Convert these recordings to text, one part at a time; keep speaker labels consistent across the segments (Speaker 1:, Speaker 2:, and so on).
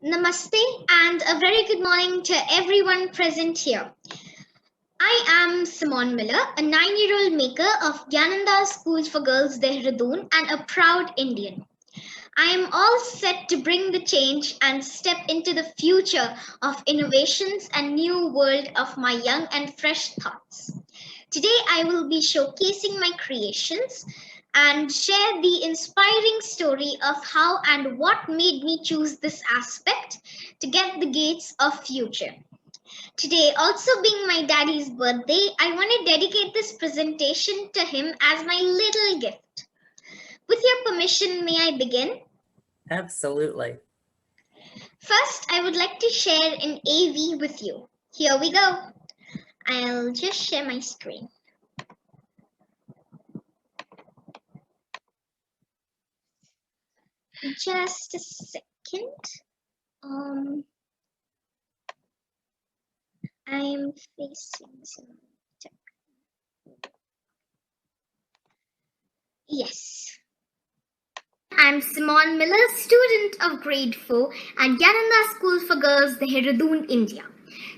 Speaker 1: Namaste and a very good morning to everyone present here. I am Simone Miller, a 9-year-old maker of Gyananda School for Girls Dehradun and a proud Indian. I am all set to bring the change and step into the future of innovations and new world of my young and fresh thoughts. Today I will be showcasing my creations and share the inspiring story of how and what made me choose this aspect to get the gates of future. Today, also being my daddy's birthday, I want to dedicate this presentation to him as my little gift. With your permission, may I begin?
Speaker 2: Absolutely.
Speaker 1: First, I would like to share an AV with you. Here we go. I'll just share my screen. Just a second. I'm facing some tech. Yes. I'm Simone Miller, student of grade 4 at Gyananda School for Girls, Dehradun, India.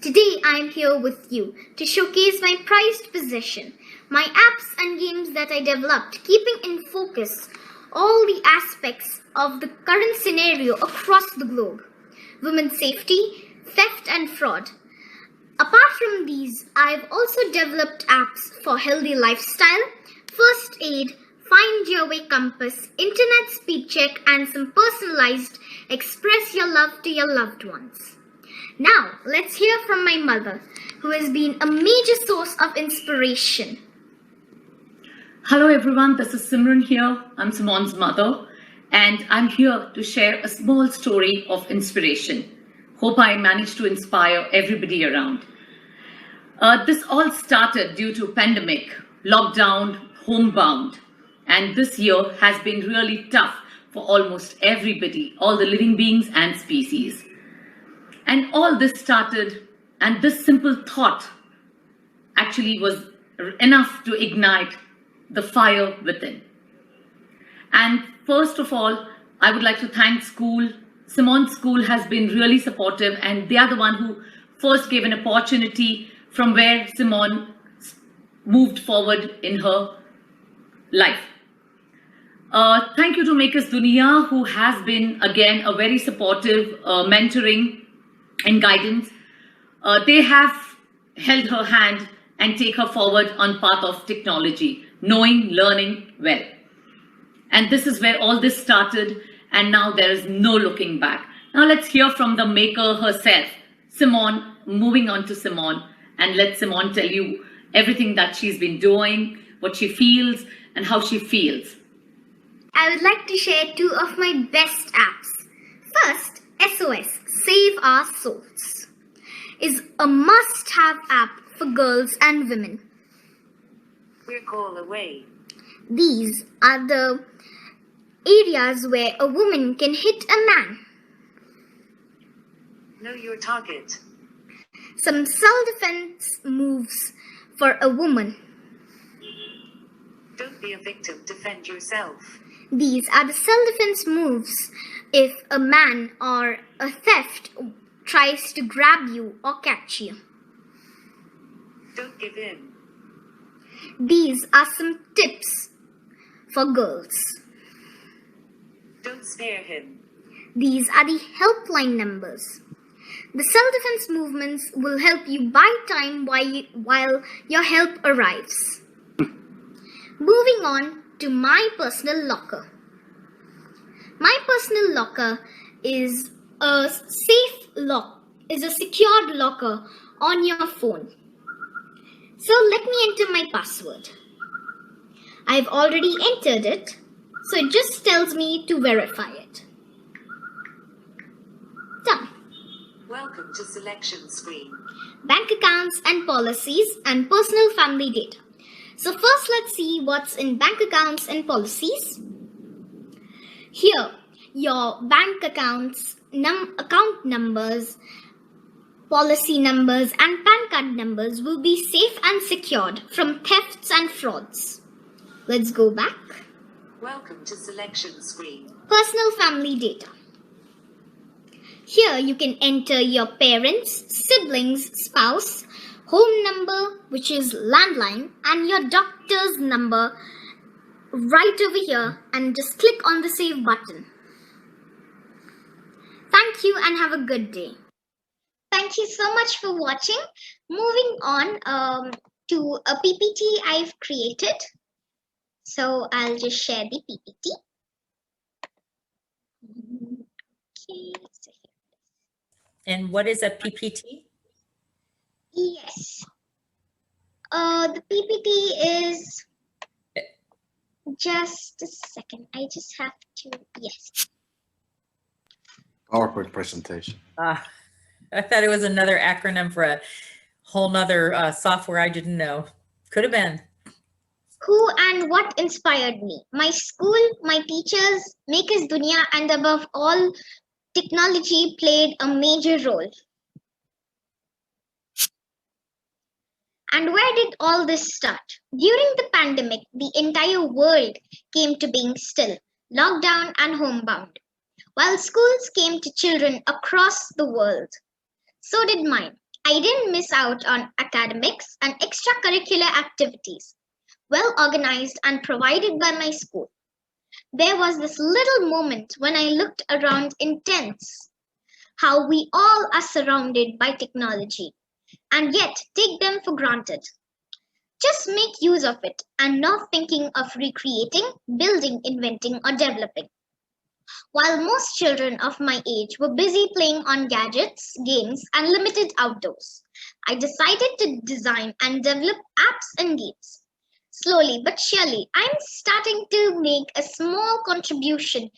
Speaker 1: Today I am here with you to showcase my prized possession, my apps and games that I developed, keeping in focus all the aspects of the current scenario across the globe. Women's safety, theft and fraud. Apart from these, I've also developed apps for healthy lifestyle, first aid, find your way compass, internet speed check, and some personalized express your love to your loved ones. Now, let's hear from my mother, who has been a major source of inspiration.
Speaker 3: Hello everyone, this is Simran here. I'm Simone's mother, and I'm here to share a small story of inspiration. Hope I managed to inspire everybody around. This all started due to pandemic, lockdown, homebound, and this year has been really tough for almost everybody, all the living beings and species. And all this started, and this simple thought actually was enough to ignite the fire within. And first of all, I would like to thank school. Simone's school has been really supportive, and they are the one who first gave an opportunity from where Simone moved forward in her life. Thank you to Makers Dunia, who has been again a very supportive mentoring and guidance. They have held her hand and take her forward on path of technology, knowing, learning well. And this is where all this started, and now there is no looking back. Now let's hear from the maker herself, Simone. Moving on to Simone, and let Simone tell you everything that she's been doing, what she feels, and how she feels.
Speaker 1: I would like to share two of my best apps. First, SOS, Save Our Souls, is a must-have app for girls and women.
Speaker 4: We're call away.
Speaker 1: These are the areas where a woman can hit a man.
Speaker 4: Know your target.
Speaker 1: Some self-defense moves for a woman.
Speaker 4: Don't be a victim, defend yourself.
Speaker 1: These are the self-defense moves if a man or a theft tries to grab you or catch you.
Speaker 4: Don't give in.
Speaker 1: These are some tips for girls.
Speaker 4: Don't spare him.
Speaker 1: These are the helpline numbers. The self-defense movements will help you buy time while your help arrives. Moving on to my personal locker. My personal locker is a secured locker on your phone. So let me enter my password. I've already entered it, so it just tells me to verify it. Done.
Speaker 4: Welcome to selection screen.
Speaker 1: Bank accounts and policies and personal family data. So first let's see what's in bank accounts and policies. Here, your bank accounts, account numbers, policy numbers and PAN card numbers will be safe and secured from thefts and frauds. Let's go back.
Speaker 4: Welcome to selection screen.
Speaker 1: Personal family data. Here you can enter your parents, siblings, spouse, home number, which is landline, and your doctor's number right over here, and just click on the save button. Thank you and have a good day. Thank you so much for watching. Moving on to a PPT I've created. So I'll just share the PPT. Okay.
Speaker 2: And what is a PPT?
Speaker 1: Yes. The PPT is just a second. I just have to, yes.
Speaker 5: PowerPoint presentation.
Speaker 2: I thought it was another acronym for a whole nother software I didn't know. Could have been.
Speaker 1: Who and what inspired me? My school, my teachers, Makers Dunya, and above all, technology played a major role. And where did all this start? During the pandemic, the entire world came to being still, lockdown and homebound. While schools came to children across the world, so did mine. I didn't miss out on academics and extracurricular activities, well organized and provided by my school. There was this little moment when I looked around intense, how we all are surrounded by technology and yet take them for granted. Just make use of it and not thinking of recreating, building, inventing, or developing. While most children of my age were busy playing on gadgets, games, and limited outdoors, I decided to design and develop apps and games. Slowly but surely, I'm starting to make a small contribution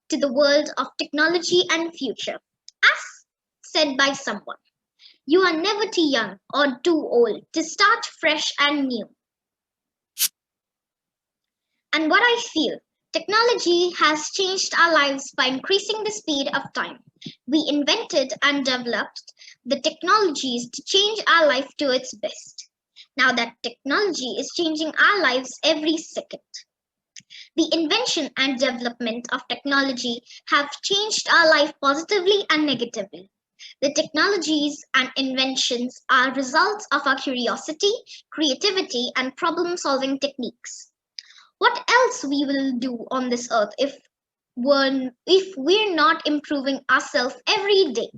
Speaker 1: to the world of technology and future. As said by someone, you are never too young or too old to start fresh and new. And what I feel, technology has changed our lives by increasing the speed of time. We invented and developed the technologies to change our life to its best. Now that technology is changing our lives every second. The invention and development of technology have changed our life positively and negatively. The technologies and inventions are results of our curiosity, creativity, and problem-solving techniques. What else we will do on this earth if we're not improving ourselves every day?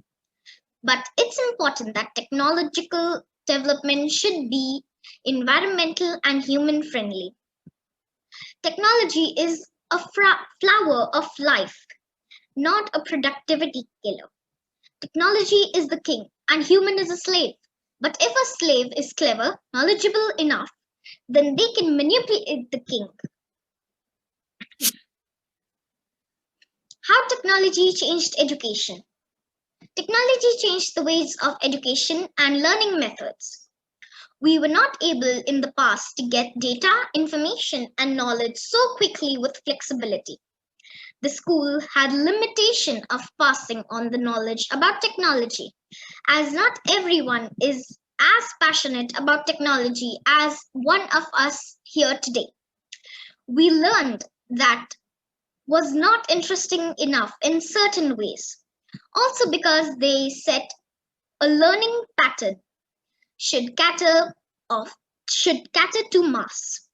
Speaker 1: But it's important that technological development should be environmental and human friendly. Technology is a flower of life, not a productivity killer. Technology is the king and human is a slave. But if a slave is clever, knowledgeable enough, then they can manipulate the king. How technology changed education? Technology changed the ways of education and learning methods. We were not able in the past to get data, information, and knowledge so quickly with flexibility. The school had limitation of passing on the knowledge about technology, as not everyone is as passionate about technology as one of us here today. We learned that was not interesting enough in certain ways. Also because they set a learning pattern should cater to mass.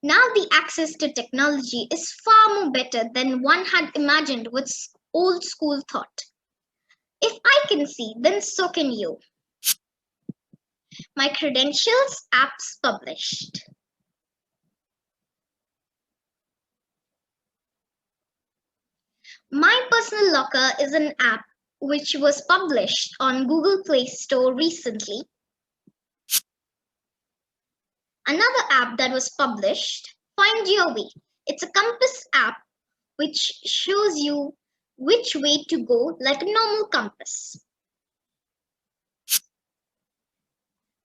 Speaker 1: Now the access to technology is far more better than one had imagined with old school thought. If I can see, then so can you. My credentials apps published. My Personal Locker is an app which was published on Google Play Store recently. Another app that was published, Find Your Way. It's a compass app which shows you which way to go like a normal compass.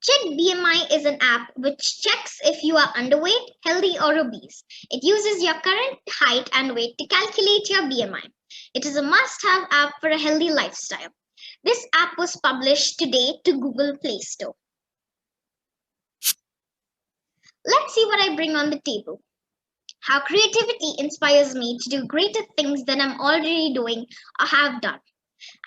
Speaker 1: Check BMI is an app which checks if you are underweight, healthy, or obese. It uses your current height and weight to calculate your BMI. It is a must-have app for a healthy lifestyle. This app was published today to Google Play Store. Let's see what I bring on the table. How creativity inspires me to do greater things than I'm already doing or have done.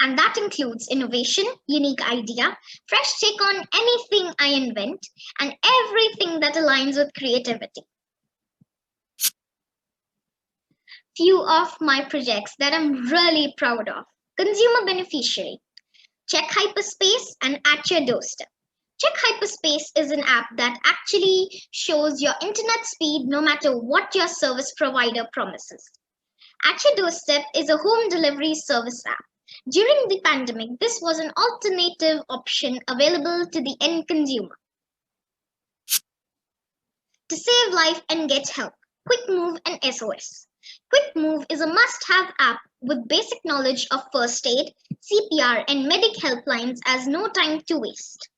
Speaker 1: And that includes innovation, unique idea, fresh take on anything I invent, and everything that aligns with creativity. Few of my projects that I'm really proud of. Consumer beneficiary. Check Hyperspace and at your doorstep. Check Hyperspace is an app that actually shows your internet speed no matter what your service provider promises. At your doorstep is a home delivery service app. During the pandemic, this was an alternative option available to the end consumer. To save life and get help, Quick Move and SOS. Quick Move is a must-have app with basic knowledge of first aid, CPR, and medic helplines as no time to waste.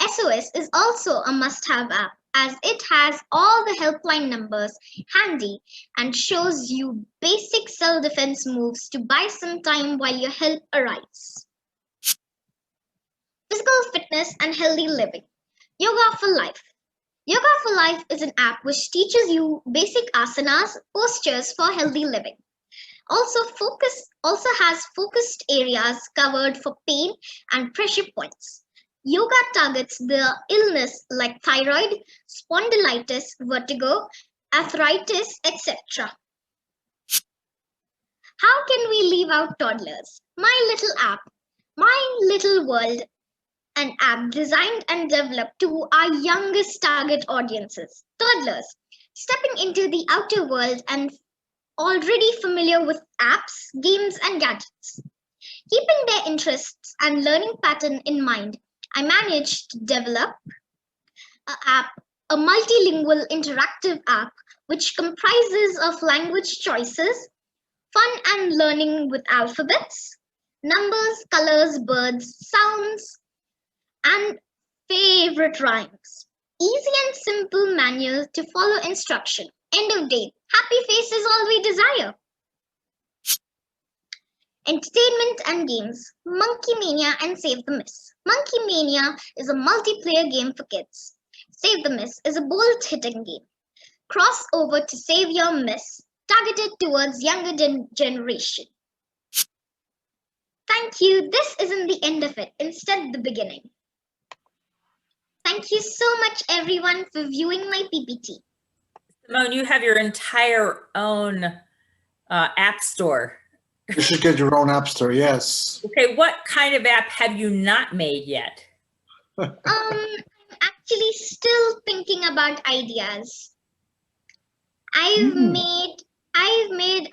Speaker 1: SOS is also a must-have app as it has all the helpline numbers handy and shows you basic self-defense moves to buy some time while your help arrives. Physical fitness and healthy living. Yoga for Life. Yoga for Life is an app which teaches you basic asanas, postures for healthy living. Also has focused areas covered for pain and pressure points. Yoga targets the illness like thyroid, spondylitis, vertigo, arthritis, etc. How can we leave out toddlers? My Little App, My Little World, an app designed and developed to our youngest target audiences, toddlers, stepping into the outer world and already familiar with apps, games, and gadgets. Keeping their interests and learning pattern in mind, I managed to develop a multilingual interactive app which comprises of language choices, fun and learning with alphabets, numbers, colors, birds, sounds, and favorite rhymes. Easy and simple manual to follow instruction. End of day. Happy face is all we desire. Entertainment and games. Monkey Mania and Save the Miss. Monkey Mania is a multiplayer game for kids. Save the Miss is a bolt-hitting game. Cross over to Save Your Miss, targeted towards younger generation. Thank you. This isn't the end of it, instead the beginning. Thank you so much everyone for viewing my PPT.
Speaker 2: Simone, you have your entire own app store.
Speaker 5: You should get your own app store, yes.
Speaker 2: Okay, what kind of app have you not made yet?
Speaker 1: I'm actually still thinking about ideas. I've made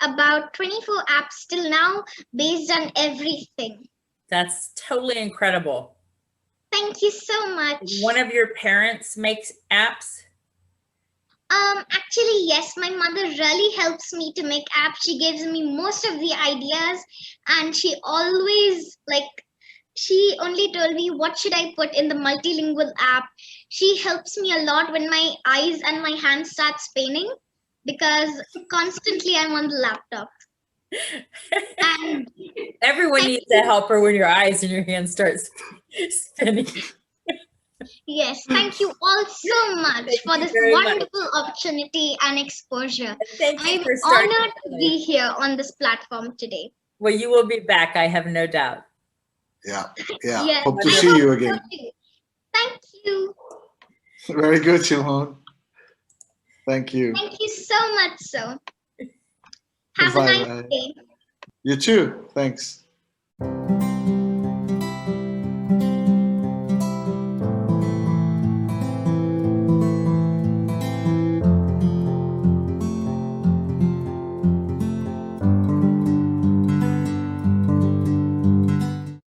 Speaker 1: about 24 apps till now based on everything.
Speaker 2: That's totally incredible.
Speaker 1: Thank you so much.
Speaker 2: One of your parents makes apps?
Speaker 1: Actually, yes, my mother really helps me to make apps. She gives me most of the ideas and she only told me what should I put in the multilingual app. She helps me a lot when my eyes and my hands start spinning because constantly I'm on the laptop. And
Speaker 2: everyone needs a helper when your eyes and your hands start spinning.
Speaker 1: Yes, thank you all so much for this wonderful opportunity and exposure. I'm honored to be here on this platform today.
Speaker 2: Well, you will be back, I have no doubt.
Speaker 5: Yeah.
Speaker 1: Yes,
Speaker 5: Hope to see you again.
Speaker 1: Thank you.
Speaker 5: Very good, Simone. Thank you.
Speaker 1: Thank you so much, sir. Have a nice day.
Speaker 5: You too. Thanks.